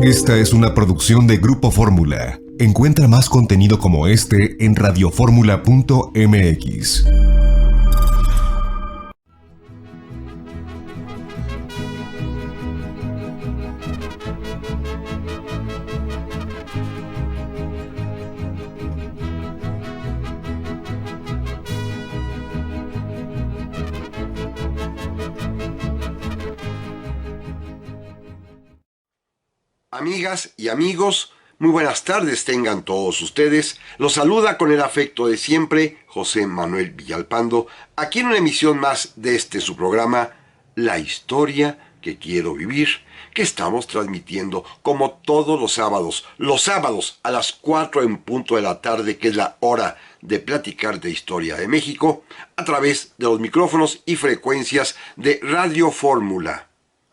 Esta es una producción de Grupo Fórmula. Encuentra más contenido como este en radioformula.mx. Amigas y amigos, muy buenas tardes tengan todos ustedes. Los saluda con el afecto de siempre José Manuel Villalpando, aquí en una emisión más de su programa, La Historia que Quiero Vivir, que estamos transmitiendo como todos los sábados a las 4 en punto de la tarde, que es la hora de platicar de historia de México, a través de los micrófonos y frecuencias de Radio Fórmula.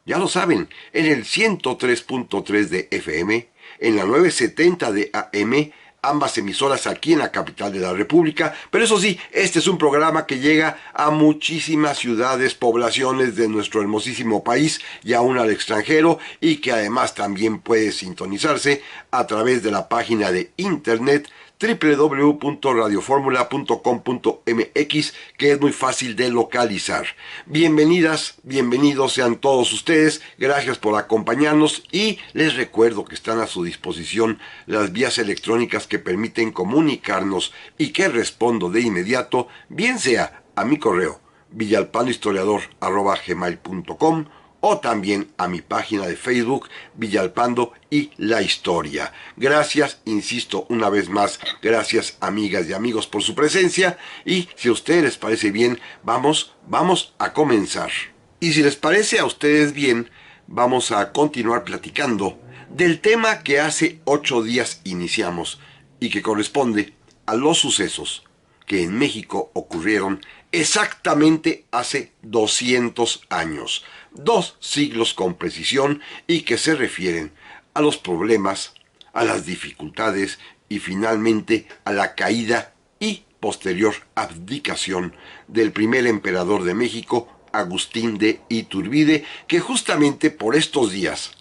Ya lo saben, en el 103.3 de FM, en la 970 de AM, ambas emisoras aquí en la capital de la República, pero eso sí, este es un programa que llega a muchísimas ciudades, poblaciones de nuestro hermosísimo país y aún al extranjero, y que además también puede sintonizarse a través de la página de internet www.radioformula.com.mx, que es muy fácil de localizar. Bienvenidas, bienvenidos sean todos ustedes, gracias por acompañarnos, y les recuerdo que están a su disposición las vías electrónicas que permiten comunicarnos y que respondo de inmediato, bien sea a mi correo villalpandohistoriador@gmail.com o también a mi página de Facebook, Villalpando y la Historia. Gracias, insisto una vez más, gracias amigas y amigos por su presencia, y si a ustedes les parece bien, vamos a comenzar. Y si les parece a ustedes bien, vamos a continuar platicando del tema que hace 8 días iniciamos y que corresponde a los sucesos que en México ocurrieron exactamente hace 200 años, 2 siglos con precisión, y que se refieren a los problemas, a las dificultades y finalmente a la caída y posterior abdicación del primer emperador de México, Agustín de Iturbide, que justamente por estos días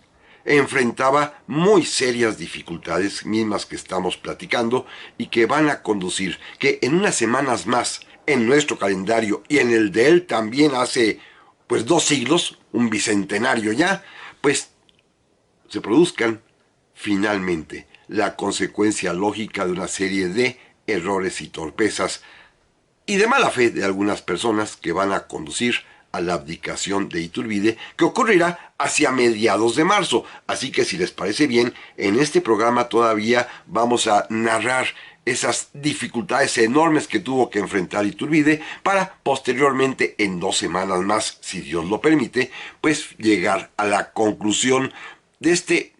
enfrentaba muy serias dificultades, mismas que estamos platicando, y que van a conducir que en unas semanas más, en nuestro calendario y en el de él también hace 2 siglos, un bicentenario ya, se produzcan finalmente la consecuencia lógica de una serie de errores y torpezas y de mala fe de algunas personas que van a conducir a la abdicación de Iturbide, que ocurrirá hacia mediados de marzo. Así que si les parece bien, en este programa todavía vamos a narrar esas dificultades enormes que tuvo que enfrentar Iturbide, para posteriormente, en 2 semanas más, si Dios lo permite, llegar a la conclusión de este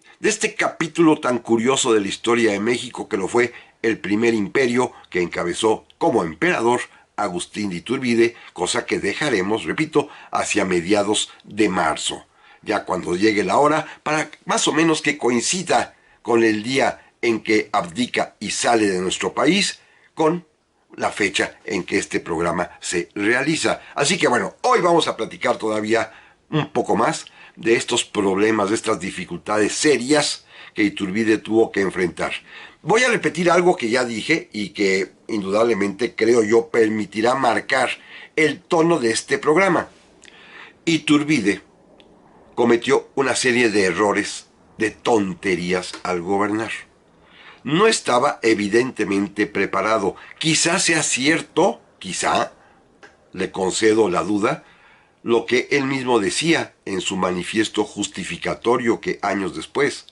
capítulo tan curioso de la historia de México, que lo fue el primer imperio que encabezó como emperador Agustín de Iturbide, cosa que dejaremos, repito, hacia mediados de marzo, ya cuando llegue la hora, para más o menos que coincida con el día en que abdica y sale de nuestro país, con la fecha en que este programa se realiza. Así que hoy vamos a platicar todavía un poco más de estos problemas, de estas dificultades serias que Iturbide tuvo que enfrentar. Voy a repetir algo que ya dije y que indudablemente creo yo permitirá marcar el tono de este programa. Iturbide cometió una serie de errores, de tonterías al gobernar. No estaba evidentemente preparado. Quizá sea cierto, quizá, le concedo la duda, lo que él mismo decía en su manifiesto justificatorio, que años después,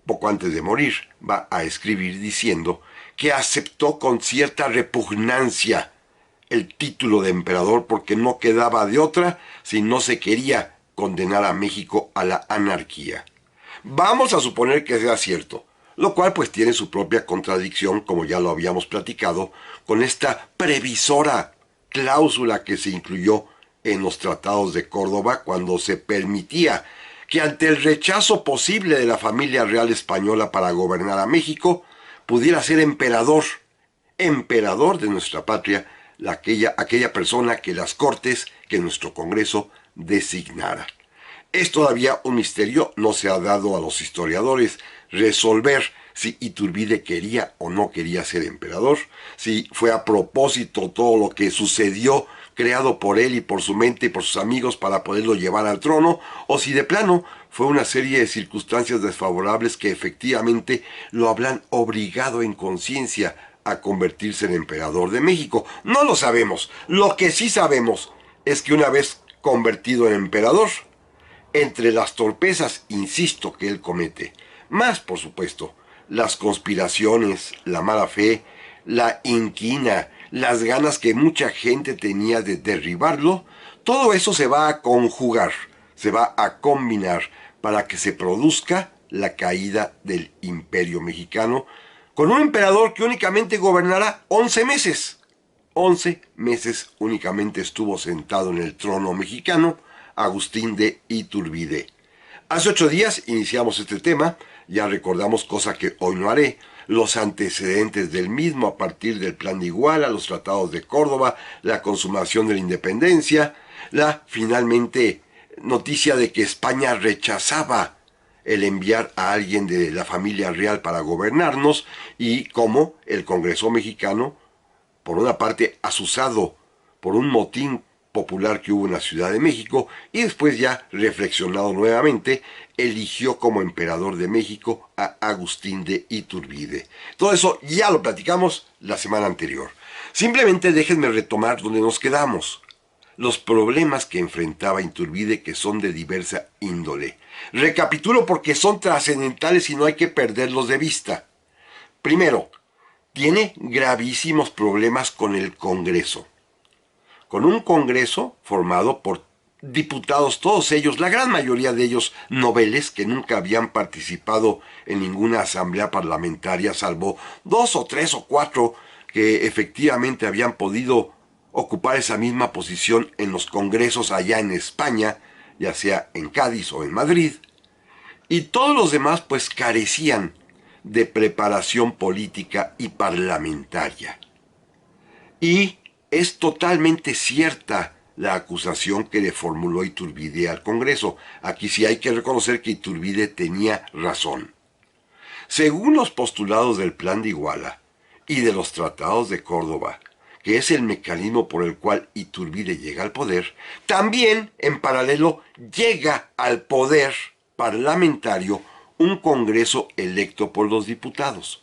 poco antes de morir, va a escribir diciendo que aceptó con cierta repugnancia el título de emperador porque no quedaba de otra si no se quería condenar a México a la anarquía. Vamos a suponer que sea cierto, lo cual tiene su propia contradicción, como ya lo habíamos platicado, con esta previsora cláusula que se incluyó en los tratados de Córdoba, cuando se permitía que ante el rechazo posible de la familia real española para gobernar a México, pudiera ser emperador de nuestra patria, aquella persona que las Cortes, que nuestro Congreso designara. Es todavía un misterio, no se ha dado a los historiadores resolver si Iturbide quería o no quería ser emperador, si fue a propósito todo lo que sucedió creado por él y por su mente y por sus amigos para poderlo llevar al trono, o si de plano fue una serie de circunstancias desfavorables que efectivamente lo habrán obligado en conciencia a convertirse en emperador de México. No lo sabemos. Lo que sí sabemos es que una vez convertido en emperador, entre las torpezas, insisto, que él comete, más por supuesto, las conspiraciones, la mala fe, la inquina, las ganas que mucha gente tenía de derribarlo, todo eso se va a conjugar, se va a combinar para que se produzca la caída del Imperio Mexicano, con un emperador que únicamente gobernará 11 meses. 11 meses únicamente estuvo sentado en el trono mexicano Agustín de Iturbide. Hace 8 días iniciamos este tema, ya recordamos, cosa que hoy no haré, los antecedentes del mismo a partir del Plan de Iguala, los tratados de Córdoba, la consumación de la independencia, la finalmente noticia de que España rechazaba el enviar a alguien de la familia real para gobernarnos y cómo el Congreso mexicano, por una parte azuzado por un motín popular que hubo en la Ciudad de México y después ya reflexionado nuevamente, eligió como emperador de México a Agustín de Iturbide. Todo eso ya lo platicamos la semana anterior. Simplemente déjenme retomar donde nos quedamos. Los problemas que enfrentaba Iturbide, que son de diversa índole. Recapitulo porque son trascendentales y no hay que perderlos de vista. Primero, tiene gravísimos problemas con el Congreso. Con un Congreso formado por diputados, todos ellos, la gran mayoría de ellos noveles, que nunca habían participado en ninguna asamblea parlamentaria, salvo 2 o 3 o 4 que efectivamente habían podido ocupar esa misma posición en los congresos allá en España, ya sea en Cádiz o en Madrid, y todos los demás pues carecían de preparación política y parlamentaria. Y es totalmente cierta la acusación que le formuló Iturbide al Congreso. Aquí sí hay que reconocer que Iturbide tenía razón. Según los postulados del Plan de Iguala y de los tratados de Córdoba, que es el mecanismo por el cual Iturbide llega al poder, también en paralelo llega al poder parlamentario un Congreso electo por los diputados.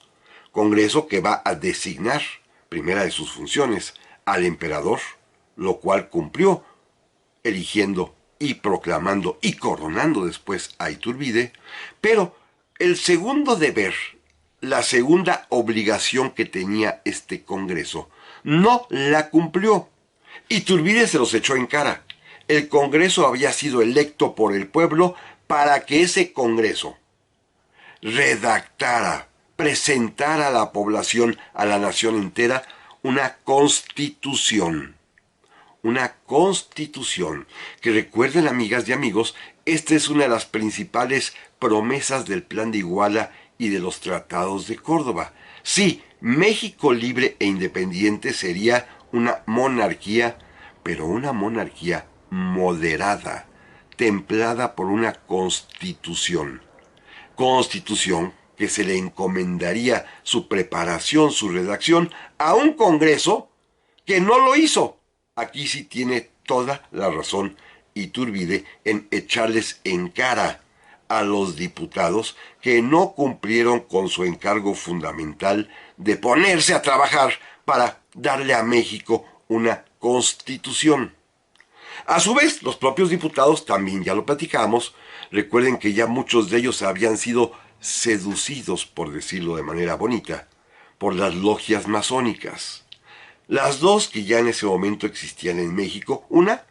Congreso que va a designar, primera de sus funciones, al emperador, lo cual cumplió, eligiendo y proclamando y coronando después a Iturbide, pero el segundo deber, la segunda obligación que tenía este Congreso, no la cumplió. Iturbide se los echó en cara. El Congreso había sido electo por el pueblo para que ese Congreso redactara, presentara a la población, a la nación entera, una constitución. Una constitución que, recuerden, amigas y amigos, esta es una de las principales promesas del Plan de Iguala y de los tratados de Córdoba. Sí, México libre e independiente sería una monarquía, pero una monarquía moderada, templada por una constitución. Constitución que se le encomendaría su preparación, su redacción, a un Congreso que no lo hizo. Aquí sí tiene toda la razón Iturbide en echarles en cara a los diputados que no cumplieron con su encargo fundamental de ponerse a trabajar para darle a México una constitución. A su vez, los propios diputados, también ya lo platicamos, recuerden que ya muchos de ellos habían sido seducidos, por decirlo de manera bonita, por las logias masónicas. Las dos que ya en ese momento existían en México, una,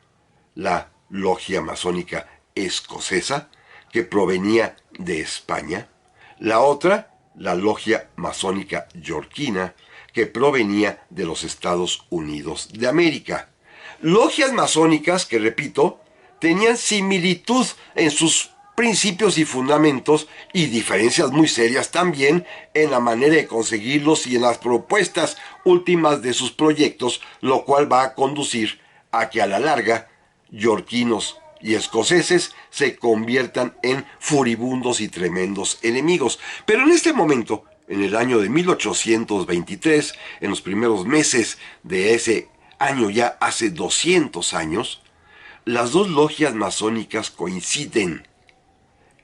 la logia masónica escocesa, que provenía de España, la otra, la logia masónica yorquina, que provenía de los Estados Unidos de América. Logias masónicas que, repito, tenían similitud en sus principios y fundamentos y diferencias muy serias también en la manera de conseguirlos y en las propuestas últimas de sus proyectos, lo cual va a conducir a que a la larga yorquinos y escoceses se conviertan en furibundos y tremendos enemigos. Pero en este momento, en el año de 1823, en los primeros meses de ese año, ya hace 200 años, las dos logias masónicas coinciden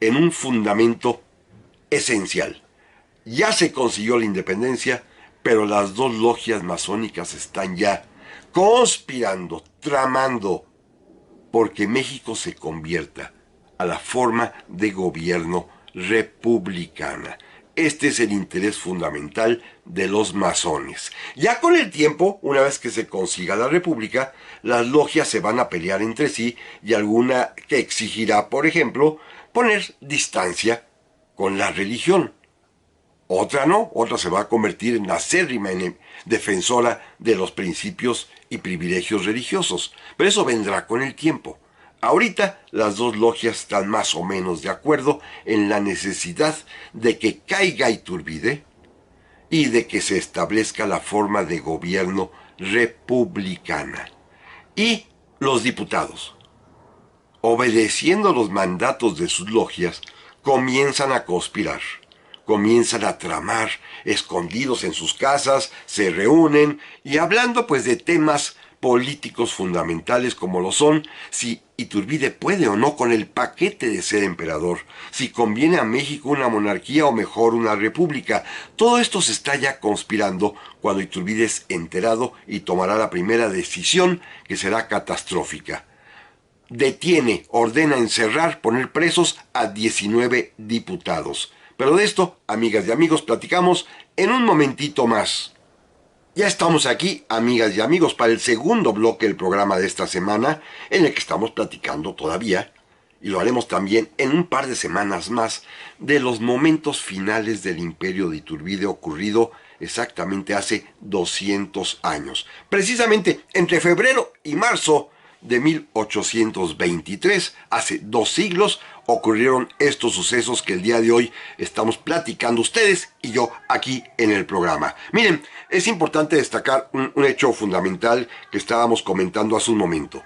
en un fundamento esencial. Ya se consiguió la independencia, pero las dos logias masónicas están ya conspirando, tramando, porque México se convierta a la forma de gobierno republicana. Este es el interés fundamental de los masones. Ya con el tiempo, una vez que se consiga la república, las logias se van a pelear entre sí y alguna que exigirá, por ejemplo, poner distancia con la religión. Otra no, otra se va a convertir en acérrima defensora de los principios y privilegios religiosos. Pero eso vendrá con el tiempo. Ahorita las dos logias están más o menos de acuerdo en la necesidad de que caiga Iturbide y de que se establezca la forma de gobierno republicana. Y los diputados, obedeciendo los mandatos de sus logias, comienzan a conspirar, comienzan a tramar, escondidos en sus casas, se reúnen y hablando pues de temas políticos fundamentales como lo son si Iturbide puede o no con el paquete de ser emperador, si conviene a México una monarquía o mejor una república. Todo esto se está ya conspirando cuando Iturbide es enterado y tomará la primera decisión que será catastrófica. Detiene, ordena encerrar, poner presos a 19 diputados. Pero de esto, amigas y amigos, platicamos en un momentito más. Ya estamos aquí, amigas y amigos, para el segundo bloque del programa de esta semana, en el que estamos platicando todavía, y lo haremos también en un par de semanas más, de los momentos finales del imperio de Iturbide ocurrido exactamente hace 200 años. Precisamente entre febrero y marzo de 1823, hace 2 siglos, ocurrieron estos sucesos que el día de hoy estamos platicando ustedes y yo aquí en el programa. Miren, es importante destacar un hecho fundamental que estábamos comentando hace un momento.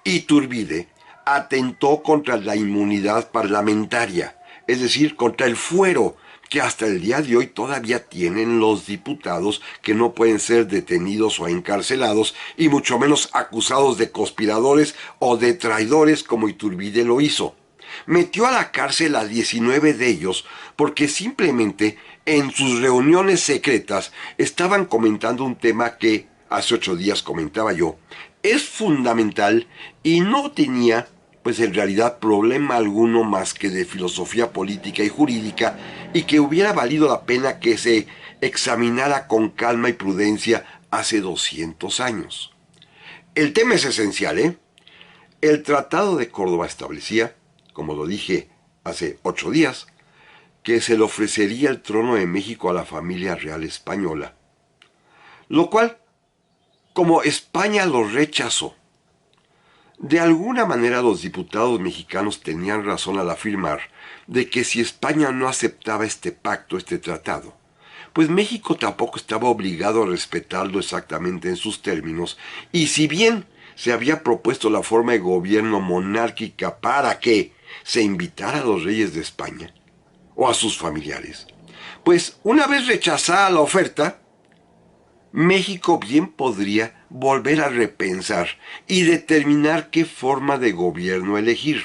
Iturbide atentó contra la inmunidad parlamentaria, es decir, contra el fuero que hasta el día de hoy todavía tienen los diputados que no pueden ser detenidos o encarcelados y mucho menos acusados de conspiradores o de traidores como Iturbide lo hizo. Metió a la cárcel a 19 de ellos porque simplemente en sus reuniones secretas estaban comentando un tema que hace 8 días comentaba yo. Es fundamental y no tenía pues en realidad problema alguno más que de filosofía política y jurídica, y que hubiera valido la pena que se examinara con calma y prudencia hace 200 años. El tema es esencial, ¿eh? El Tratado de Córdoba establecía, como lo dije hace 8 días, que se le ofrecería el trono de México a la familia real española, lo cual, como España lo rechazó, de alguna manera los diputados mexicanos tenían razón al afirmar de que si España no aceptaba este pacto, este tratado, pues México tampoco estaba obligado a respetarlo exactamente en sus términos, y si bien se había propuesto la forma de gobierno monárquica para que se invitara a los reyes de España, o a sus familiares, pues una vez rechazada la oferta, México bien podría volver a repensar y determinar qué forma de gobierno elegir.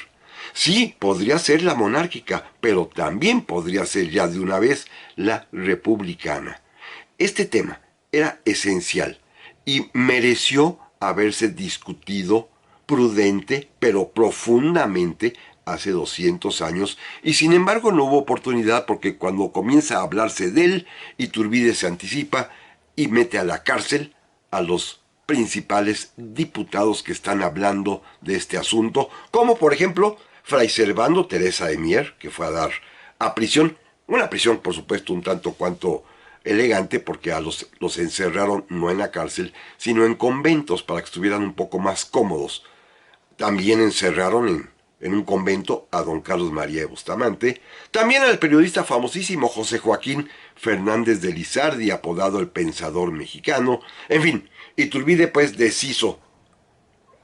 Sí, podría ser la monárquica, pero también podría ser ya de una vez la republicana. Este tema era esencial y mereció haberse discutido prudente, pero profundamente hace 200 años, y sin embargo no hubo oportunidad porque cuando comienza a hablarse de él, Iturbide se anticipa y mete a la cárcel a los principales diputados que están hablando de este asunto, como por ejemplo Fray Servando Teresa de Mier, que fue a dar a prisión, una prisión por supuesto un tanto cuanto elegante, porque a los encerraron no en la cárcel, sino en conventos para que estuvieran un poco más cómodos. También encerraron en un convento a don Carlos María de Bustamante, también al periodista famosísimo José Joaquín Fernández de Lizardi, apodado el Pensador Mexicano. En fin, Iturbide pues deshizo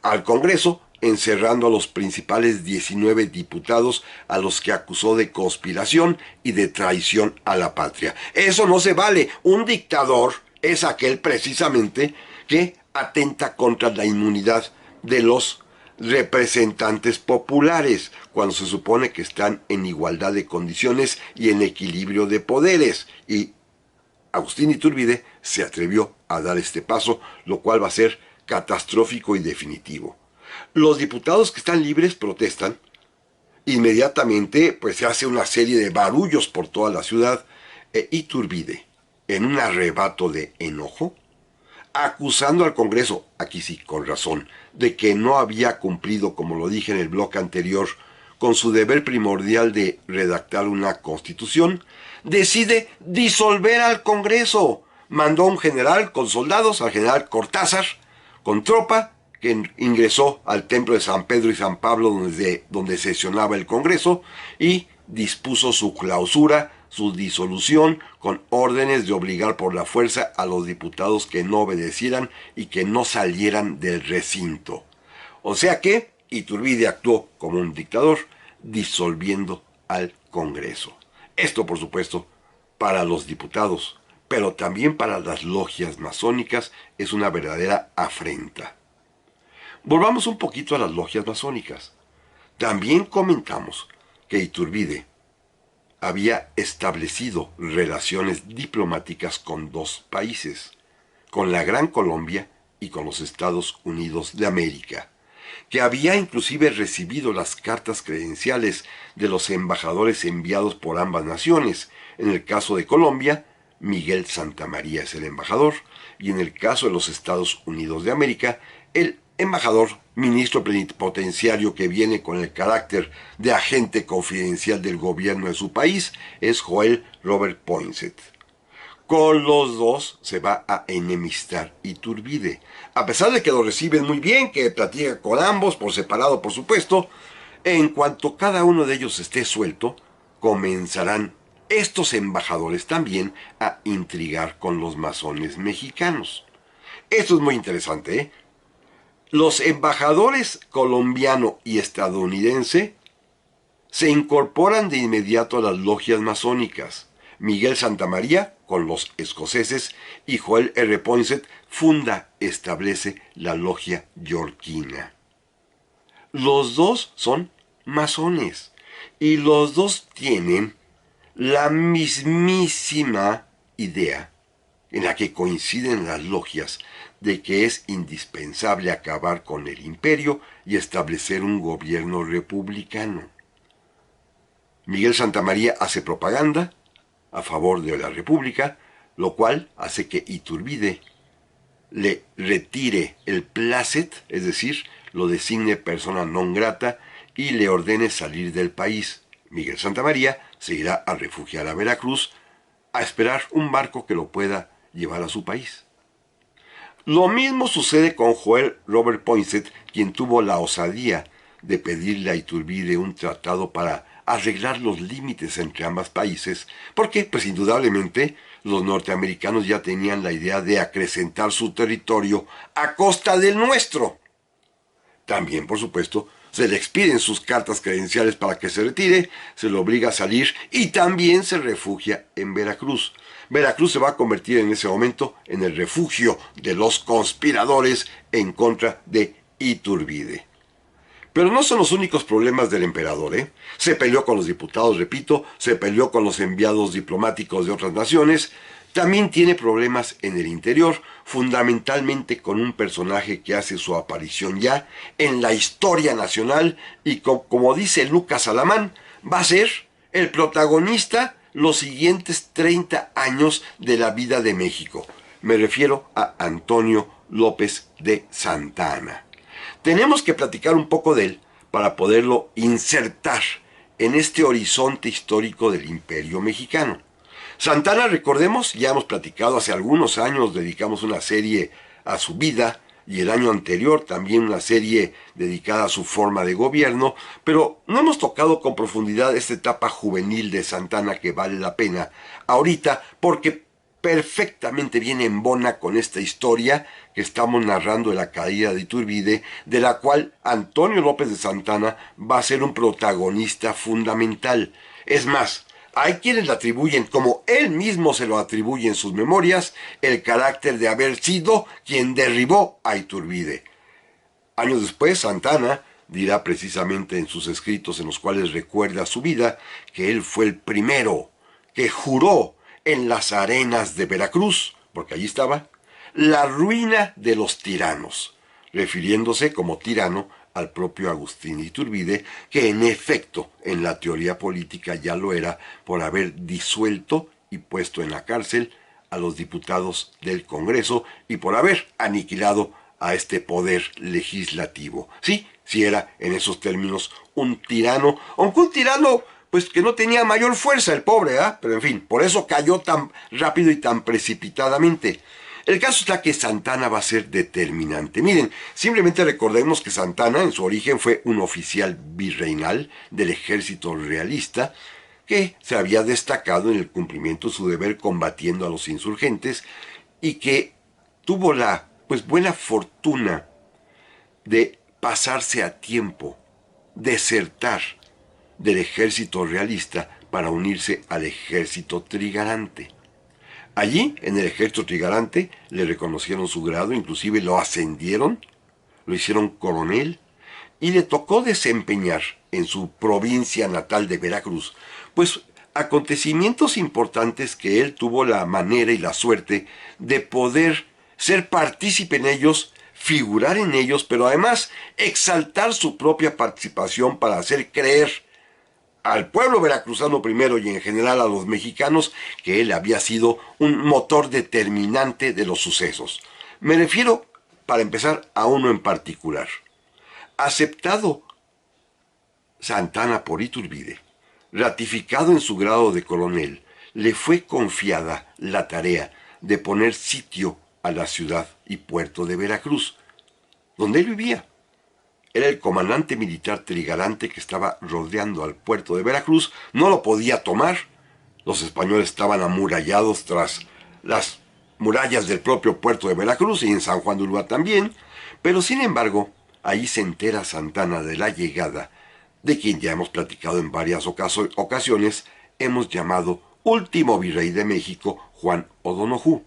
al Congreso encerrando a los principales 19 diputados a los que acusó de conspiración y de traición a la patria. Eso no se vale. Un dictador es aquel precisamente que atenta contra la inmunidad de los representantes populares, cuando se supone que están en igualdad de condiciones y en equilibrio de poderes. Y Agustín Iturbide se atrevió a dar este paso, lo cual va a ser catastrófico y definitivo. Los diputados que están libres protestan. Inmediatamente pues se hace una serie de barullos por toda la ciudad. Iturbide, en un arrebato de enojo, acusando al Congreso, aquí sí con razón, de que no había cumplido, como lo dije en el bloque anterior, con su deber primordial de redactar una constitución, decide disolver al Congreso. Mandó a un general con soldados, al general Cortázar, con tropa, que ingresó al templo de San Pedro y San Pablo donde sesionaba el Congreso y dispuso su clausura, su disolución, con órdenes de obligar por la fuerza a los diputados que no obedecieran y que no salieran del recinto. O sea que Iturbide actuó como un dictador, disolviendo al Congreso. Esto, por supuesto, para los diputados, pero también para las logias masónicas es una verdadera afrenta. Volvamos un poquito a las logias masónicas. También comentamos que Iturbide había establecido relaciones diplomáticas con dos países, con la Gran Colombia y con los Estados Unidos de América, que había inclusive recibido las cartas credenciales de los embajadores enviados por ambas naciones. En el caso de Colombia, Miguel Santamaría es el embajador, y en el caso de los Estados Unidos de América, el embajador, ministro plenipotenciario que viene con el carácter de agente confidencial del gobierno de su país, es Joel Robert Poinsett. Con los dos se va a enemistar Iturbide. A pesar de que lo reciben muy bien, que platica con ambos, por separado por supuesto, en cuanto cada uno de ellos esté suelto, comenzarán estos embajadores también a intrigar con los masones mexicanos. Esto es muy interesante, ¿eh? Los embajadores colombiano y estadounidense se incorporan de inmediato a las logias masónicas. Miguel Santamaría con los escoceses y Joel R. Poinsett establece la logia yorquina. Los dos son masones y los dos tienen la mismísima idea en la que coinciden las logias de que es indispensable acabar con el imperio y establecer un gobierno republicano. Miguel Santamaría hace propaganda a favor de la república, lo cual hace que Iturbide le retire el placet, es decir, lo designe persona non grata y le ordene salir del país. Miguel Santamaría se irá a refugiar a Veracruz a esperar un barco que lo pueda llevar a su país. Lo mismo sucede con Joel Robert Poinsett, quien tuvo la osadía de pedirle a Iturbide un tratado para arreglar los límites entre ambos países, porque, pues indudablemente, los norteamericanos ya tenían la idea de acrecentar su territorio a costa del nuestro. También, por supuesto, se le expiden sus cartas credenciales para que se retire, se le obliga a salir y también se refugia en Veracruz. Veracruz se va a convertir en ese momento en el refugio de los conspiradores en contra de Iturbide. Pero no son los únicos problemas del emperador, ¿eh? Se peleó con los diputados, repito, se peleó con los enviados diplomáticos de otras naciones. También tiene problemas en el interior, fundamentalmente con un personaje que hace su aparición ya en la historia nacional y como dice Lucas Alamán, va a ser el protagonista los siguientes 30 años de la vida de México. Me refiero a Antonio López de Santa Anna. Tenemos que platicar un poco de él para poderlo insertar en este horizonte histórico del Imperio Mexicano. Santa Anna, recordemos, ya hemos platicado hace algunos años, dedicamos una serie a su vida y el año anterior también una serie dedicada a su forma de gobierno, pero no hemos tocado con profundidad esta etapa juvenil de Santa Anna que vale la pena ahorita porque perfectamente bien embona con esta historia que estamos narrando de la caída de Iturbide, de la cual Antonio López de Santana va a ser un protagonista fundamental. Es más, hay quienes le atribuyen, como él mismo se lo atribuye en sus memorias, el carácter de haber sido quien derribó a Iturbide. Años después, Santana dirá precisamente en sus escritos en los cuales recuerda su vida que él fue el primero que juró en las arenas de Veracruz, porque allí estaba, la ruina de los tiranos, refiriéndose como tirano al propio Agustín Iturbide, que en efecto en la teoría política ya lo era por haber disuelto y puesto en la cárcel a los diputados del Congreso y por haber aniquilado a este poder legislativo. Sí, sí era en esos términos un tirano, aunque un tirano pues que no tenía mayor fuerza el pobre, pero en fin, por eso cayó tan rápido y tan precipitadamente. El caso está que Santana va a ser determinante. Miren, simplemente recordemos que Santana en su origen fue un oficial virreinal del ejército realista que se había destacado en el cumplimiento de su deber combatiendo a los insurgentes y que tuvo la buena fortuna de pasarse a tiempo, desertar del ejército realista para unirse al ejército trigarante. Allí, en el ejército trigarante, le reconocieron su grado, inclusive lo ascendieron, lo hicieron coronel, y le tocó desempeñar en su provincia natal de Veracruz, pues acontecimientos importantes que él tuvo la manera y la suerte de poder ser partícipe en ellos, figurar en ellos, pero además exaltar su propia participación para hacer creer al pueblo veracruzano primero y en general a los mexicanos que él había sido un motor determinante de los sucesos. Me refiero, para empezar, a uno en particular. Aceptado Santana por Iturbide, ratificado en su grado de coronel, le fue confiada la tarea de poner sitio a la ciudad y puerto de Veracruz, donde él vivía. Era el comandante militar trigarante que estaba rodeando al puerto de Veracruz, no lo podía tomar. Los españoles estaban amurallados tras las murallas del propio puerto de Veracruz y en San Juan de Ulúa también, pero sin embargo, ahí se entera Santana de la llegada de quien ya hemos platicado en varias ocasiones, hemos llamado último virrey de México, Juan O'Donojú.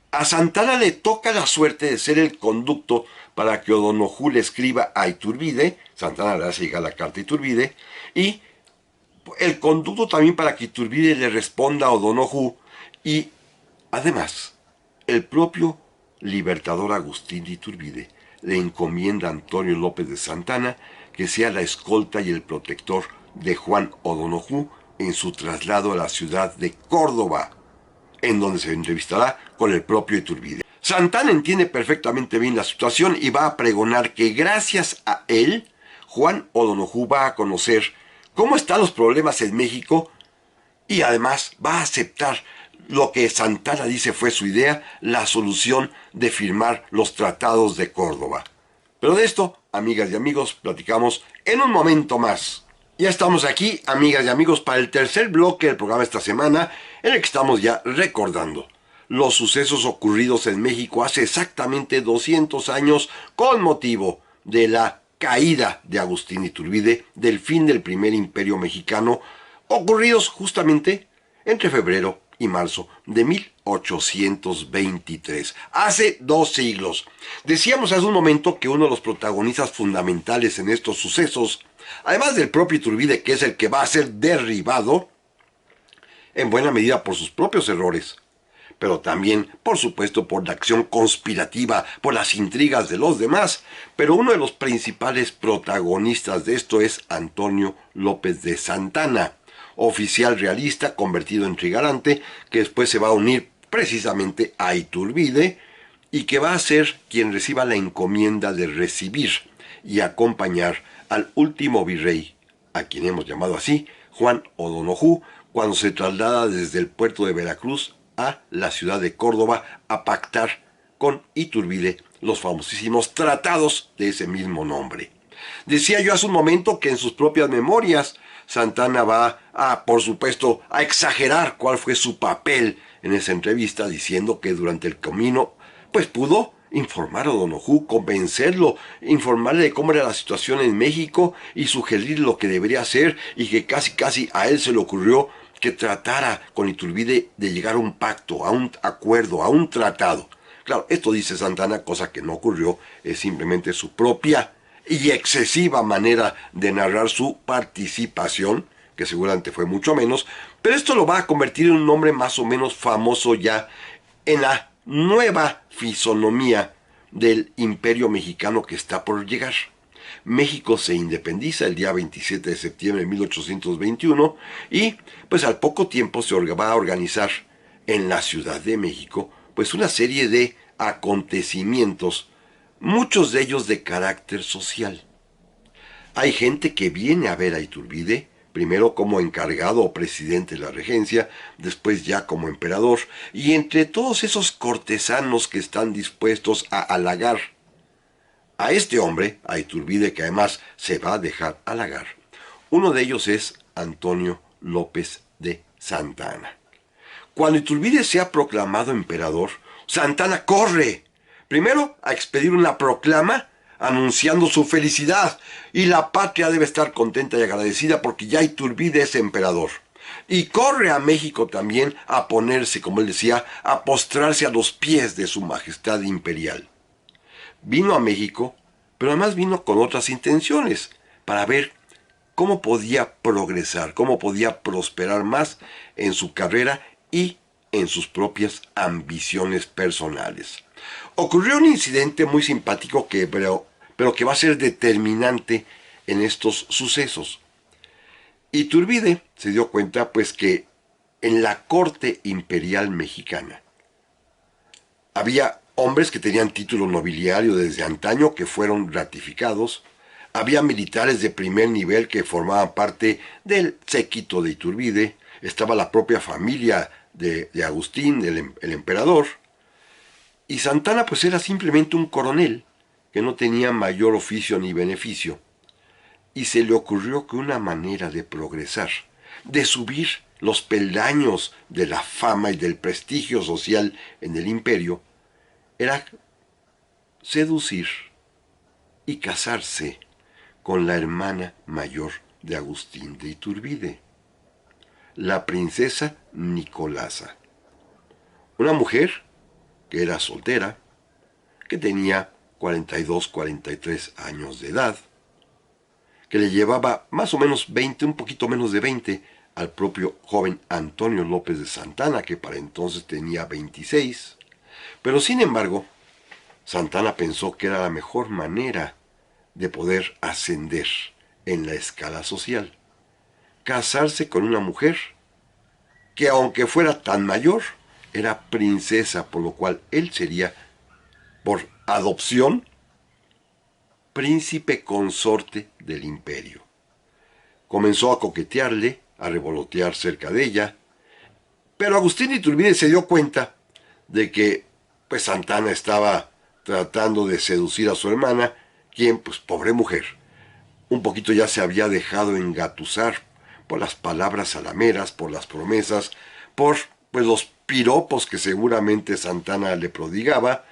A Santana le toca la suerte de ser el conducto para que O'Donojú le escriba a Iturbide, Santana le hace llegar la carta a Iturbide, y el conducto también para que Iturbide le responda a O'Donojú, y además, el propio libertador Agustín de Iturbide le encomienda a Antonio López de Santana que sea la escolta y el protector de Juan O'Donojú en su traslado a la ciudad de Córdoba, en donde se entrevistará con el propio Iturbide. Santana entiende perfectamente bien la situación y va a pregonar que gracias a él, Juan O'Donojú va a conocer cómo están los problemas en México y además va a aceptar lo que Santana dice fue su idea, la solución de firmar los tratados de Córdoba. Pero de esto, amigas y amigos, platicamos en un momento más. Ya estamos aquí, amigas y amigos, para el tercer bloque del programa esta semana, en el que estamos ya recordando los sucesos ocurridos en México hace exactamente 200 años con motivo de la caída de Agustín Iturbide, del fin del primer imperio mexicano, ocurridos justamente entre febrero y marzo de 1823, hace 2 siglos. Decíamos hace un momento que uno de los protagonistas fundamentales en estos sucesos, además del propio Iturbide, que es el que va a ser derribado, en buena medida por sus propios errores, pero también, por supuesto, por la acción conspirativa, por las intrigas de los demás, pero uno de los principales protagonistas de esto es Antonio López de Santana, oficial realista convertido en trigarante, que después se va a unir precisamente a Iturbide y que va a ser quien reciba la encomienda de recibir y acompañar al último virrey, a quien hemos llamado así, Juan O'Donojú, cuando se traslada desde el puerto de Veracruz a la ciudad de Córdoba a pactar con Iturbide los famosísimos tratados de ese mismo nombre. Decía yo hace un momento que en sus propias memorias Santana va a, por supuesto, a exagerar cuál fue su papel en esa entrevista, diciendo que durante el camino, pues pudo informar a Donoghue, convencerlo, informarle de cómo era la situación en México y sugerir lo que debería hacer, y que casi a él se le ocurrió que tratara con Iturbide de llegar a un pacto, a un acuerdo, a un tratado. Claro, esto dice Santana, cosa que no ocurrió, es simplemente su propia y excesiva manera de narrar su participación, que seguramente fue mucho menos, pero esto lo va a convertir en un hombre más o menos famoso ya en la nueva fisonomía del imperio mexicano que está por llegar. México se independiza el día 27 de septiembre de 1821 y pues al poco tiempo se va a organizar en la Ciudad de México pues una serie de acontecimientos, muchos de ellos de carácter social. Hay gente que viene a ver a Iturbide, primero como encargado o presidente de la regencia, después ya como emperador, y entre todos esos cortesanos que están dispuestos a halagar a este hombre, a Iturbide, que además se va a dejar halagar, uno de ellos es Antonio López de Santa Anna. Cuando Iturbide sea proclamado emperador, Santana corre, primero a expedir una proclama anunciando su felicidad, y la patria debe estar contenta y agradecida porque ya Iturbide es emperador. Y corre a México también a ponerse, como él decía, a postrarse a los pies de su majestad imperial. Vino a México, pero además vino con otras intenciones, para ver cómo podía progresar, cómo podía prosperar más en su carrera y en sus propias ambiciones personales. Ocurrió un incidente muy simpático pero que va a ser determinante en estos sucesos. Iturbide se dio cuenta pues que en la corte imperial mexicana había hombres que tenían título nobiliario desde antaño que fueron ratificados, había militares de primer nivel que formaban parte del séquito de Iturbide, estaba la propia familia de Agustín, el emperador, y Santana pues era simplemente un coronel que no tenía mayor oficio ni beneficio, y se le ocurrió que una manera de progresar, de subir los peldaños de la fama y del prestigio social en el imperio, era seducir y casarse con la hermana mayor de Agustín de Iturbide, la princesa Nicolasa, una mujer que era soltera, que tenía 42, 43 años de edad, que le llevaba más o menos 20, un poquito menos de 20, al propio joven Antonio López de Santa Anna, que para entonces tenía 26. Pero sin embargo, Santa Anna pensó que era la mejor manera de poder ascender en la escala social, casarse con una mujer que, aunque fuera tan mayor, era princesa, por lo cual él sería, por adopción, príncipe consorte del imperio. Comenzó a coquetearle, a revolotear cerca de ella, pero Agustín de Iturbide se dio cuenta de que pues Santa Anna estaba tratando de seducir a su hermana, quien, pues pobre mujer, un poquito ya se había dejado engatusar por las palabras salameras, por las promesas, por pues los piropos que seguramente Santa Anna le prodigaba,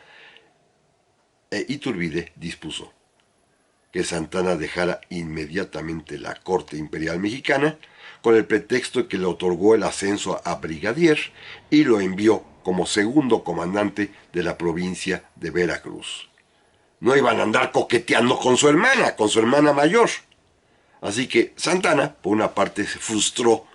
e Iturbide dispuso que Santa Anna dejara inmediatamente la corte imperial mexicana, con el pretexto de que le otorgó el ascenso a brigadier y lo envió como segundo comandante de la provincia de Veracruz. No iban a andar coqueteando con su hermana mayor. Así que Santa Anna, por una parte, se frustró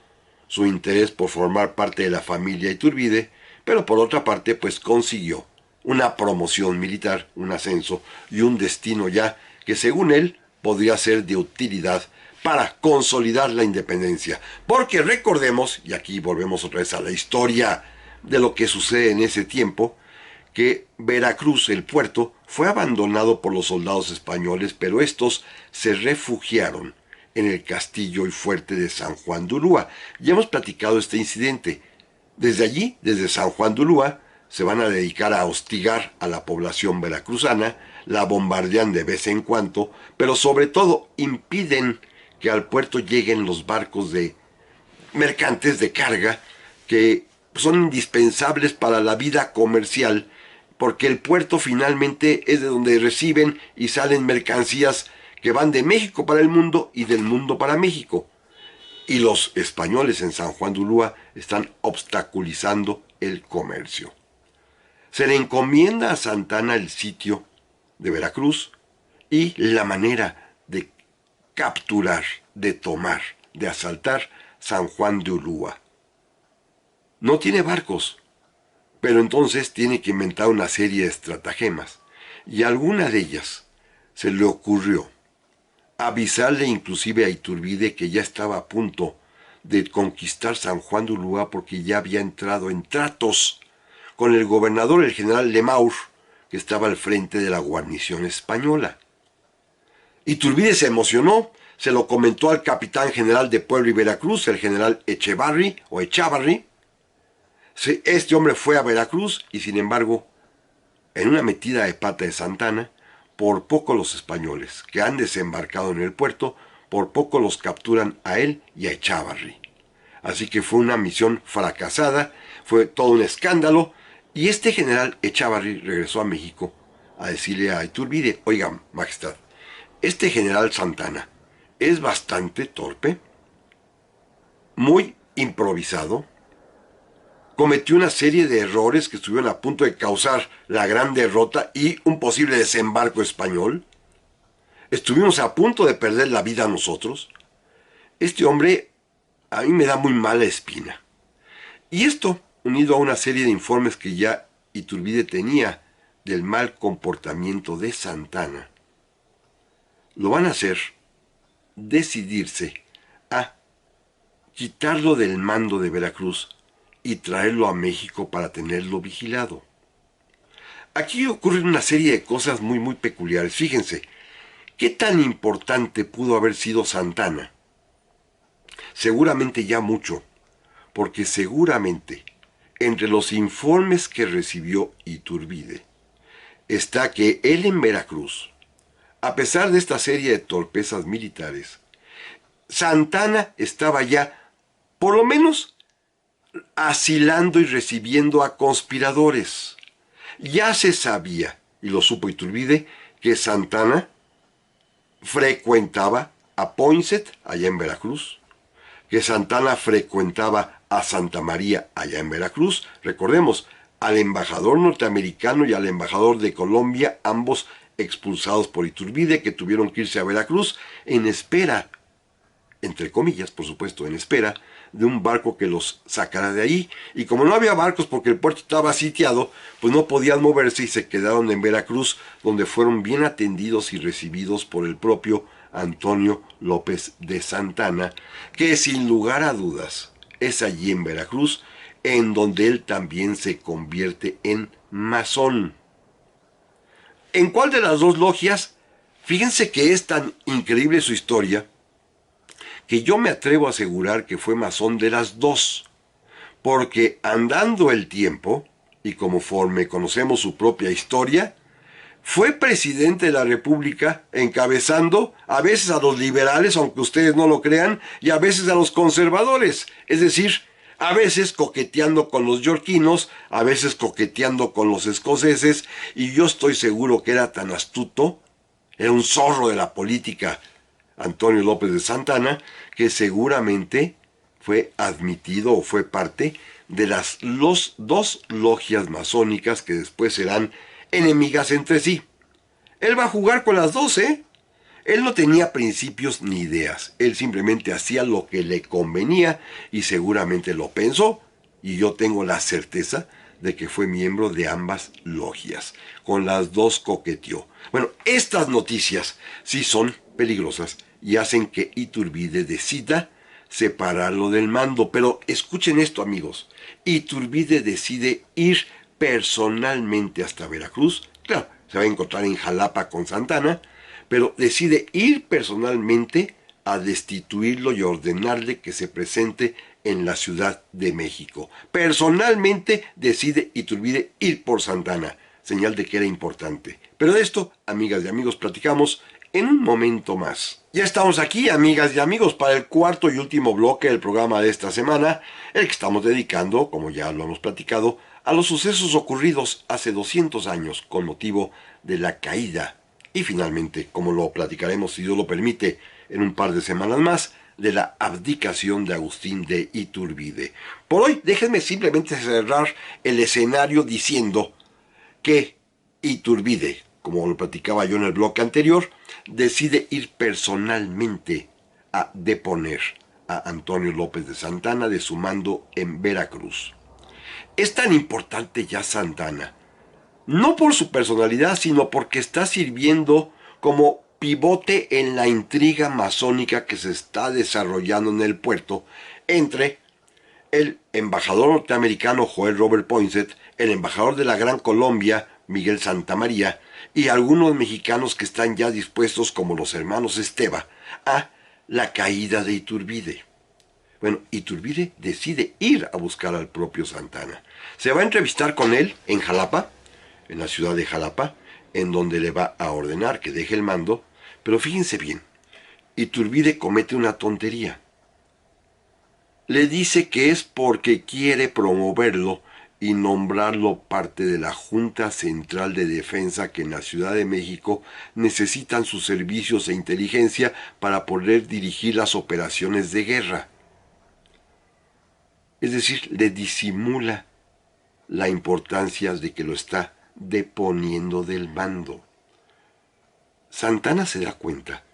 su interés por formar parte de la familia Iturbide, pero por otra parte, pues consiguió una promoción militar, un ascenso y un destino ya que según él podría ser de utilidad para consolidar la independencia. Porque recordemos, y aquí volvemos otra vez a la historia de lo que sucede en ese tiempo, que Veracruz, el puerto, fue abandonado por los soldados españoles, pero estos se refugiaron en el castillo y fuerte de San Juan de Ulúa. Ya hemos platicado este incidente. Desde allí, desde San Juan de Ulúa, se van a dedicar a hostigar a la población veracruzana, la bombardean de vez en cuando, pero sobre todo impiden que al puerto lleguen los barcos de mercantes de carga que son indispensables para la vida comercial, porque el puerto finalmente es de donde reciben y salen mercancías que van de México para el mundo y del mundo para México. Y los españoles en San Juan de Ulúa están obstaculizando el comercio. Se le encomienda a Santana el sitio de Veracruz y la manera de capturar, de tomar, de asaltar San Juan de Ulúa. No tiene barcos, pero entonces tiene que inventar una serie de estratagemas, y alguna de ellas se le ocurrió avisarle inclusive a Iturbide que ya estaba a punto de conquistar San Juan de Ulúa porque ya había entrado en tratos con el gobernador, el general Lemaur, que estaba al frente de la guarnición española. Iturbide se emocionó, se lo comentó al capitán general de Puebla y Veracruz, el general Echevarri. Este hombre fue a Veracruz y sin embargo, en una metida de pata de Santana, por poco los españoles que han desembarcado en el puerto, por poco los capturan a él y a Echevarri. Así que fue una misión fracasada, fue todo un escándalo, y este general Echevarri regresó a México a decirle a Iturbide: oiga, majestad, este general Santana es bastante torpe, muy improvisado, cometió una serie de errores que estuvieron a punto de causar la gran derrota y un posible desembarco español. Estuvimos a punto de perder la vida nosotros. Este hombre a mí me da muy mala espina. Y esto, unido a una serie de informes que ya Iturbide tenía del mal comportamiento de Santana, lo van a hacer decidirse a quitarlo del mando de Veracruz y traerlo a México para tenerlo vigilado. Aquí ocurren una serie de cosas muy peculiares. Fíjense, ¿qué tan importante pudo haber sido Santana? Seguramente ya mucho, porque seguramente entre los informes que recibió Iturbide está que él en Veracruz, a pesar de esta serie de torpezas militares, Santana estaba ya, por lo menos, asilando y recibiendo a conspiradores. Ya se sabía, y lo supo Iturbide, que Santana frecuentaba a Poinsett, allá en Veracruz, que Santana frecuentaba a Santa María, allá en Veracruz. Recordemos, al embajador norteamericano y al embajador de Colombia, ambos expulsados por Iturbide, que tuvieron que irse a Veracruz en espera, entre comillas, por supuesto, en espera de un barco que los sacara de ahí. Y como no había barcos porque el puerto estaba sitiado, pues no podían moverse y se quedaron en Veracruz, donde fueron bien atendidos y recibidos por el propio Antonio López de Santana, que sin lugar a dudas es allí en Veracruz en donde él también se convierte en masón. ¿En cuál de las dos logias? Fíjense que es tan increíble su historia que yo me atrevo a asegurar que fue masón de las dos, porque andando el tiempo, y conforme conocemos su propia historia, fue presidente de la República encabezando a veces a los liberales, aunque ustedes no lo crean, y a veces a los conservadores, es decir, a veces coqueteando con los yorquinos, a veces coqueteando con los escoceses, y yo estoy seguro que era tan astuto, era un zorro de la política, Antonio López de Santana, que seguramente fue admitido o fue parte de las dos logias masónicas que después serán enemigas entre sí. Él va a jugar con las dos, ¿eh? Él no tenía principios ni ideas, él simplemente hacía lo que le convenía y seguramente lo pensó, y yo tengo la certeza de que fue miembro de ambas logias. Con las dos coqueteó. Bueno, estas noticias sí son peligrosas y hacen que Iturbide decida separarlo del mando. Pero escuchen esto, amigos. Iturbide decide ir personalmente hasta Veracruz. Claro, se va a encontrar en Jalapa con Santana, pero decide ir personalmente a destituirlo y ordenarle que se presente en la Ciudad de México. Personalmente decide Iturbide ir por Santana, señal de que era importante. Pero de esto, amigas y amigos, platicamos en un momento más. Ya estamos aquí, amigas y amigos, para el cuarto y último bloque del programa de esta semana, el que estamos dedicando, como ya lo hemos platicado, a los sucesos ocurridos hace 200 años con motivo de la caída y finalmente, como lo platicaremos si Dios lo permite, en un par de semanas más, de la abdicación de Agustín de Iturbide. Por hoy, déjenme simplemente cerrar el escenario diciendo que Iturbide, como lo platicaba yo en el bloque anterior, decide ir personalmente a deponer a Antonio López de Santana de su mando en Veracruz. Es tan importante ya Santana, no por su personalidad, sino porque está sirviendo como pivote en la intriga masónica que se está desarrollando en el puerto entre el embajador norteamericano Joel Robert Poinsett, el embajador de la Gran Colombia, Miguel Santamaría, y algunos mexicanos que están ya dispuestos, como los hermanos Esteva, a la caída de Iturbide. Bueno, Iturbide decide ir a buscar al propio Santana. Se va a entrevistar con él en Jalapa, en la ciudad de Jalapa, en donde le va a ordenar que deje el mando, pero fíjense bien, Iturbide comete una tontería. Le dice que es porque quiere promoverlo y nombrarlo parte de la Junta Central de Defensa que en la Ciudad de México necesitan sus servicios e inteligencia para poder dirigir las operaciones de guerra. Es decir, le disimula la importancia de que lo está deponiendo del mando. Santana se da cuenta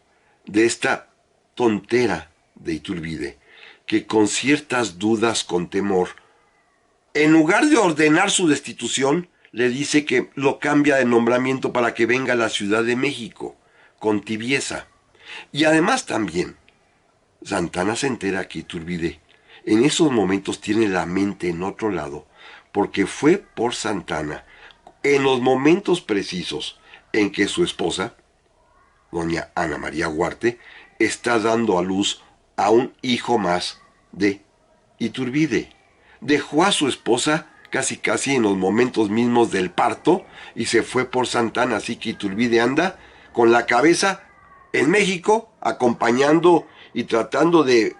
de esta tontera de Iturbide, que con ciertas dudas, con temor, en lugar de ordenar su destitución, le dice que lo cambia de nombramiento para que venga a la Ciudad de México, con tibieza. Y además también, Santana se entera que Iturbide en esos momentos tiene la mente en otro lado, porque fue por Santana, en los momentos precisos en que su esposa, doña Ana María Huarte, está dando a luz a un hijo más de Iturbide. Dejó a su esposa casi en los momentos mismos del parto y se fue por Santana, así que Iturbide anda con la cabeza en México, acompañando y tratando de,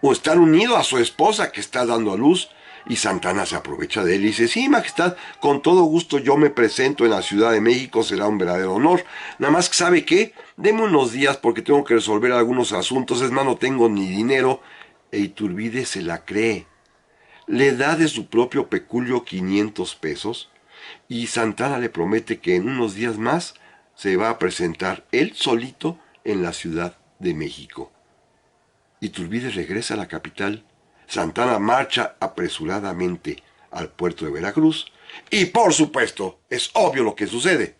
o estar unido a su esposa que está dando a luz. Y Santana se aprovecha de él y dice, sí, majestad, con todo gusto yo me presento en la Ciudad de México, será un verdadero honor. Nada más que, ¿sabe qué? Deme unos días porque tengo que resolver algunos asuntos, es más, no tengo ni dinero. E Iturbide se la cree. Le da de su propio peculio 500 pesos y Santana le promete que en unos días más se va a presentar él solito en la Ciudad de México. Iturbide regresa a la capital. Santana marcha apresuradamente al puerto de Veracruz y, por supuesto, es obvio lo que sucede.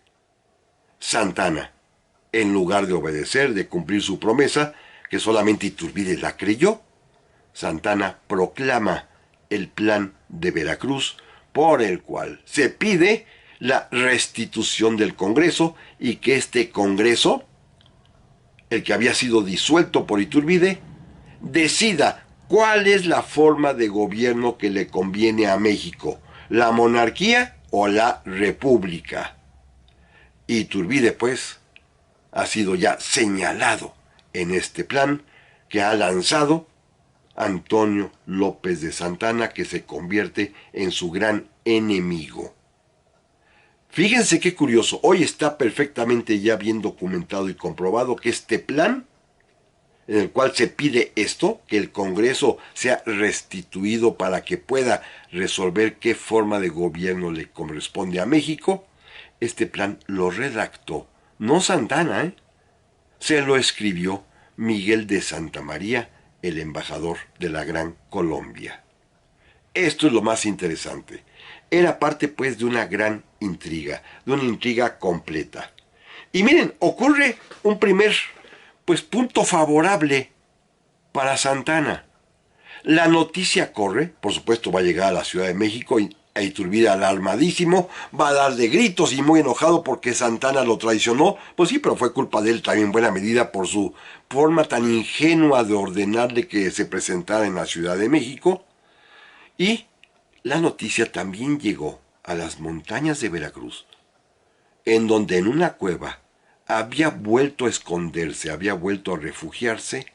Santana, en lugar de obedecer, de cumplir su promesa, que solamente Iturbide la creyó, Santana proclama el plan de Veracruz, por el cual se pide la restitución del Congreso y que este Congreso, el que había sido disuelto por Iturbide, decida cuál es la forma de gobierno que le conviene a México, la monarquía o la república. Iturbide, pues, ha sido ya señalado en este plan que ha lanzado Antonio López de Santana, que se convierte en su gran enemigo. Fíjense qué curioso, hoy está perfectamente ya bien documentado y comprobado que este plan, en el cual se pide esto, que el Congreso sea restituido para que pueda resolver qué forma de gobierno le corresponde a México, este plan lo redactó, no Santana, se lo escribió Miguel de Santamaría, el embajador de la Gran Colombia. Esto es lo más interesante. Era parte pues de una gran intriga, de una intriga completa. Y miren, ocurre un primer punto favorable para Santana. La noticia corre, por supuesto va a llegar a la Ciudad de México y Iturbide alarmadísimo, va a dar de gritos y muy enojado porque Santana lo traicionó. Pues sí, pero fue culpa de él también en buena medida por su forma tan ingenua de ordenarle que se presentara en la Ciudad de México. Y la noticia también llegó a las montañas de Veracruz, en donde en una cueva había vuelto a esconderse, había vuelto a refugiarse,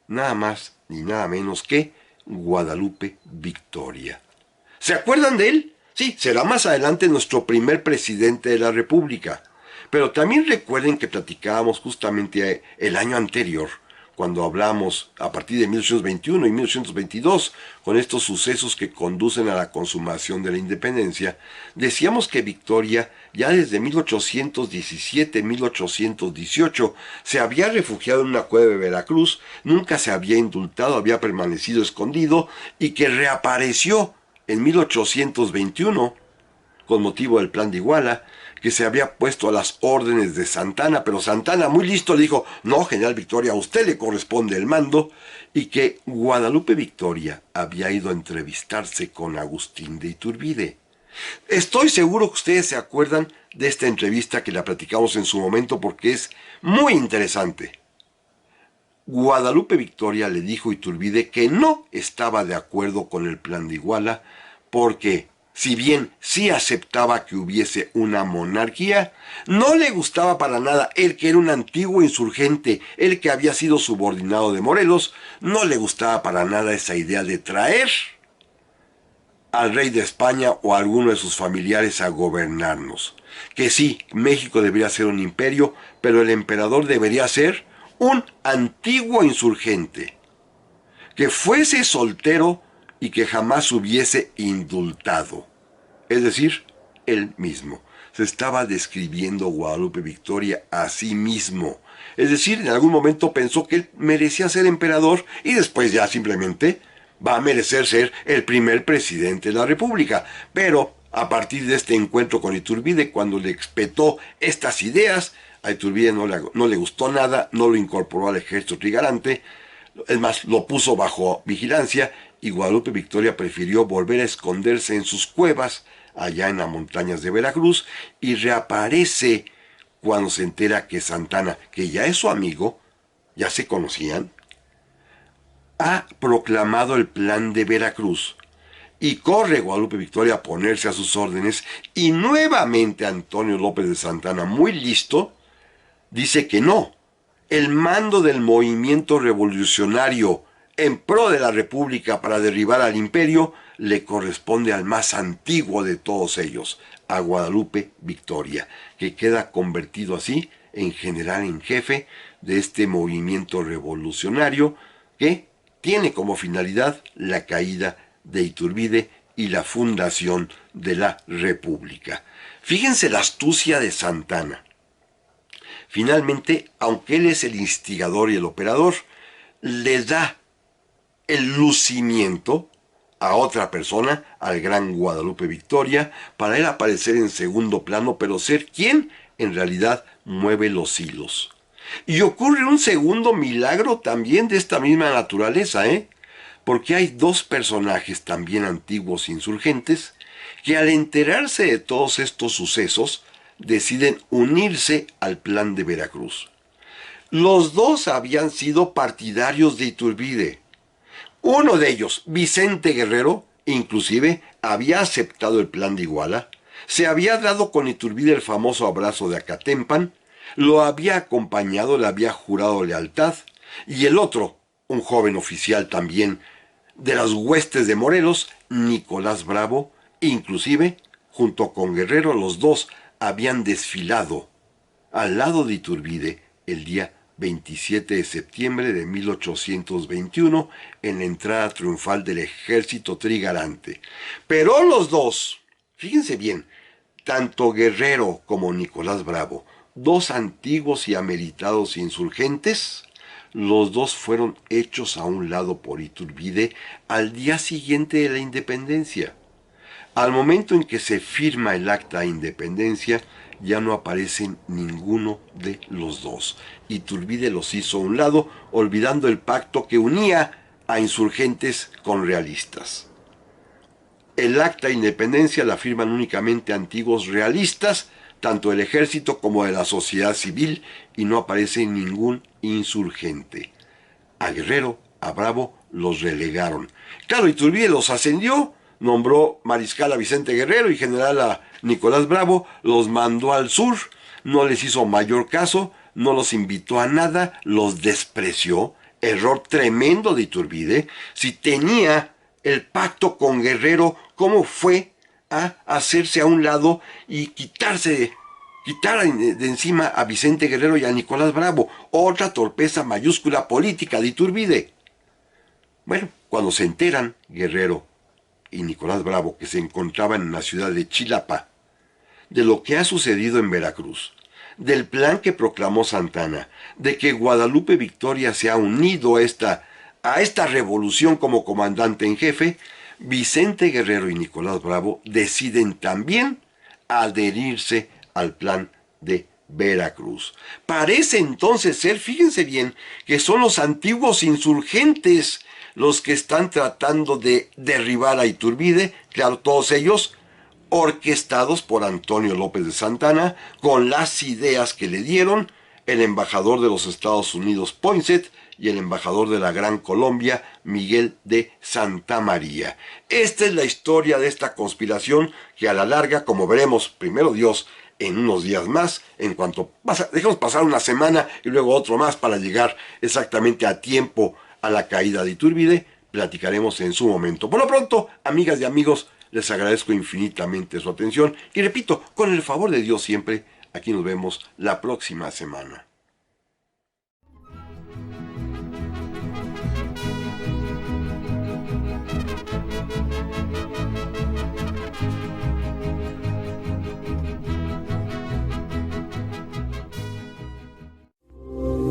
nada más ni nada menos que Guadalupe Victoria. ¿Se acuerdan de él? Sí, será más adelante nuestro primer presidente de la República. Pero también recuerden que platicábamos justamente el año anterior, cuando hablamos a partir de 1821 y 1822, con estos sucesos que conducen a la consumación de la independencia, decíamos que Victoria ya desde 1817-1818 se había refugiado en una cueva de Veracruz, nunca se había indultado, había permanecido escondido y que reapareció en 1821 con motivo del Plan de Iguala, que se había puesto a las órdenes de Santana, pero Santana muy listo le dijo, no, general Victoria, a usted le corresponde el mando, y que Guadalupe Victoria había ido a entrevistarse con Agustín de Iturbide. Estoy seguro que ustedes se acuerdan de esta entrevista que la platicamos en su momento porque es muy interesante. Guadalupe Victoria le dijo a Iturbide que no estaba de acuerdo con el Plan de Iguala porque, si bien sí aceptaba que hubiese una monarquía, no le gustaba para nada él que era un antiguo insurgente, él que había sido subordinado de Morelos, no le gustaba para nada esa idea de traer al rey de España o a alguno de sus familiares a gobernarnos. Que sí, México debería ser un imperio, pero el emperador debería ser un antiguo insurgente, que fuese soltero y que jamás hubiese indultado. Es decir, él mismo. Se estaba describiendo Guadalupe Victoria a sí mismo. Es decir, en algún momento pensó que él merecía ser emperador y después ya simplemente va a merecer ser el primer presidente de la República. Pero a partir de este encuentro con Iturbide, cuando le expetó estas ideas, a Iturbide no le gustó nada, no lo incorporó al ejército trigarante, es más, lo puso bajo vigilancia y Guadalupe Victoria prefirió volver a esconderse en sus cuevas allá en las montañas de Veracruz y reaparece cuando se entera que Santana, que ya es su amigo, ya se conocían, ha proclamado el Plan de Veracruz. Y corre Guadalupe Victoria a ponerse a sus órdenes y nuevamente Antonio López de Santana, muy listo, dice que no. El mando del movimiento revolucionario en pro de la República para derribar al imperio le corresponde al más antiguo de todos ellos, a Guadalupe Victoria, que queda convertido así en general en jefe de este movimiento revolucionario que tiene como finalidad la caída de Iturbide y la fundación de la República. Fíjense la astucia de Santana. Finalmente, aunque él es el instigador y el operador, le da el lucimiento a otra persona, al gran Guadalupe Victoria, para él aparecer en segundo plano, pero ser quien en realidad mueve los hilos. Y ocurre un segundo milagro también de esta misma naturaleza, porque hay dos personajes también antiguos insurgentes que al enterarse de todos estos sucesos deciden unirse al Plan de Veracruz. Los dos habían sido partidarios de Iturbide. Uno de ellos, Vicente Guerrero, inclusive había aceptado el Plan de Iguala, se había dado con Iturbide el famoso abrazo de Acatempan, lo había acompañado, le había jurado lealtad, y el otro, un joven oficial también de las huestes de Morelos, Nicolás Bravo, inclusive, junto con Guerrero, los dos habían desfilado al lado de Iturbide el día 27 de septiembre de 1821 en la entrada triunfal del ejército trigarante. Pero los dos, fíjense bien, tanto Guerrero como Nicolás Bravo, dos antiguos y ameritados insurgentes, los dos fueron hechos a un lado por Iturbide al día siguiente de la independencia. Al momento en que se firma el acta de independencia, ya no aparecen ninguno de los dos. Iturbide los hizo a un lado, olvidando el pacto que unía a insurgentes con realistas. El acta de independencia la firman únicamente antiguos realistas, tanto del ejército como de la sociedad civil, y no aparece ningún insurgente. A Guerrero, a Bravo, los relegaron. Claro, Iturbide los ascendió, nombró mariscal a Vicente Guerrero y general a Nicolás Bravo, los mandó al sur, no les hizo mayor caso, no los invitó a nada, los despreció. Error tremendo de Iturbide. Si tenía el pacto con Guerrero, ¿cómo fue a hacerse a un lado y quitar de encima a Vicente Guerrero y a Nicolás Bravo? Otra torpeza mayúscula política de Iturbide. Bueno, cuando se enteran Guerrero y Nicolás Bravo que se encontraban en la ciudad de Chilapa, de lo que ha sucedido en Veracruz, del plan que proclamó Santana, de que Guadalupe Victoria se ha unido a esta revolución como comandante en jefe, Vicente Guerrero y Nicolás Bravo deciden también adherirse al plan de Veracruz. Parece entonces ser, fíjense bien, que son los antiguos insurgentes los que están tratando de derribar a Iturbide, claro, todos ellos orquestados por Antonio López de Santana, con las ideas que le dieron el embajador de los Estados Unidos Poinsett y el embajador de la Gran Colombia, Miguel de Santa María. Esta es la historia de esta conspiración que a la larga, como veremos, primero Dios, en unos días más, en cuanto dejemos pasar una semana y luego otro más para llegar exactamente a tiempo a la caída de Iturbide, platicaremos en su momento. Por lo pronto, amigas y amigos, les agradezco infinitamente su atención y repito, con el favor de Dios siempre, aquí nos vemos la próxima semana.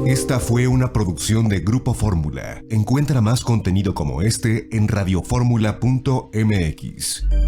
Esta fue una producción de Grupo Fórmula. Encuentra más contenido como este en radioformula.mx.